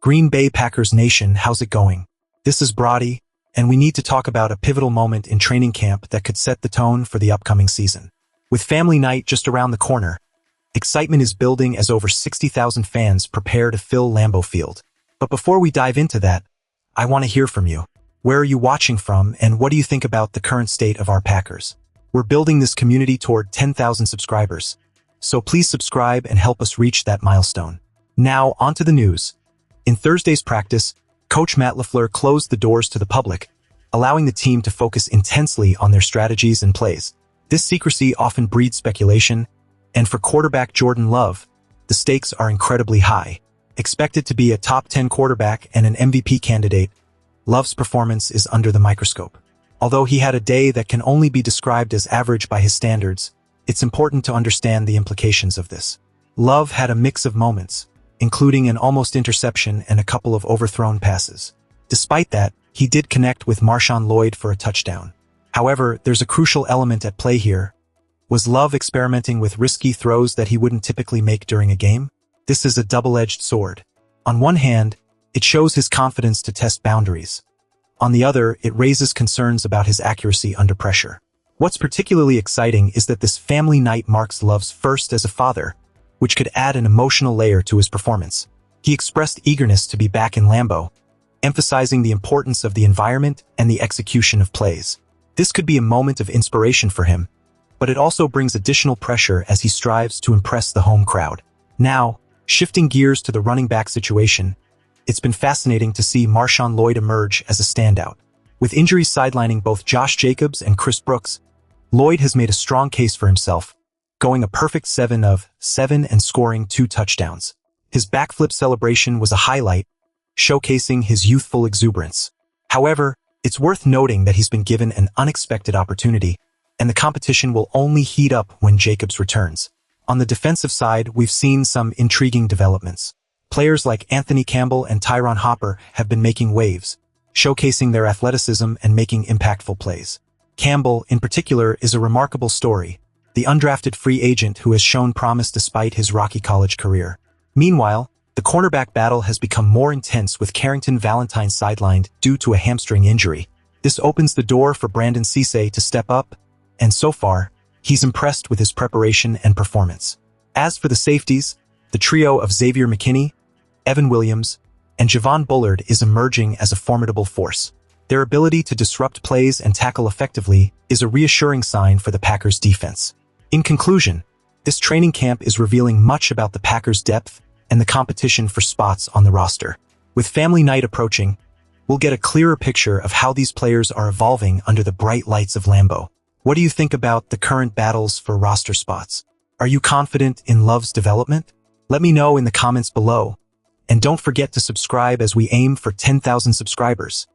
Green Bay Packers Nation, how's it going? This is Brody, and we need to talk about a pivotal moment in training camp that could set the tone for the upcoming season. With family night just around the corner, excitement is building as over 60,000 fans prepare to fill Lambeau Field. But before we dive into that, I want to hear from you. Where are you watching from, and what do you think about the current state of our Packers? We're building this community toward 10,000 subscribers, so please subscribe and help us reach that milestone. Now, onto the news. In Thursday's practice, Coach Matt LaFleur closed the doors to the public, allowing the team to focus intensely on their strategies and plays. This secrecy often breeds speculation, and for quarterback Jordan Love, the stakes are incredibly high. Expected to be a top 10 quarterback and an MVP candidate, Love's performance is under the microscope. Although he had a day that can only be described as average by his standards, it's important to understand the implications of this. Love had a mix of moments, including an almost-interception and a couple of overthrown passes. Despite that, he did connect with MarShawn Lloyd for a touchdown. However, there's a crucial element at play here. Was Love experimenting with risky throws that he wouldn't typically make during a game? This is a double-edged sword. On one hand, it shows his confidence to test boundaries. On the other, it raises concerns about his accuracy under pressure. What's particularly exciting is that this family night marks Love's first as a father, which could add an emotional layer to his performance. He expressed eagerness to be back in Lambeau, emphasizing the importance of the environment and the execution of plays. This could be a moment of inspiration for him, but it also brings additional pressure as he strives to impress the home crowd. Now, shifting gears to the running back situation, it's been fascinating to see MarShawn Lloyd emerge as a standout. With injuries sidelining both Josh Jacobs and Chris Brooks, Lloyd has made a strong case for himself, going a perfect 7 of 7 and scoring 2 touchdowns. His backflip celebration was a highlight, showcasing his youthful exuberance. However, it's worth noting that he's been given an unexpected opportunity, and the competition will only heat up when Jacobs returns. On the defensive side, we've seen some intriguing developments. Players like Anthony Campbell and Tyron Hopper have been making waves, showcasing their athleticism and making impactful plays. Campbell, in particular, is a remarkable story, the undrafted free agent who has shown promise despite his rocky college career. Meanwhile, the cornerback battle has become more intense with Carrington Valentine sidelined due to a hamstring injury. This opens the door for Brandon Cisse to step up, and so far, he's impressed with his preparation and performance. As for the safeties, the trio of Xavier McKinney, Evan Williams, and Javon Bullard is emerging as a formidable force. Their ability to disrupt plays and tackle effectively is a reassuring sign for the Packers' defense. In conclusion, this training camp is revealing much about the Packers' depth and the competition for spots on the roster. With family night approaching, we'll get a clearer picture of how these players are evolving under the bright lights of Lambeau. What do you think about the current battles for roster spots? Are you confident in Love's development? Let me know in the comments below. And don't forget to subscribe as we aim for 10,000 subscribers.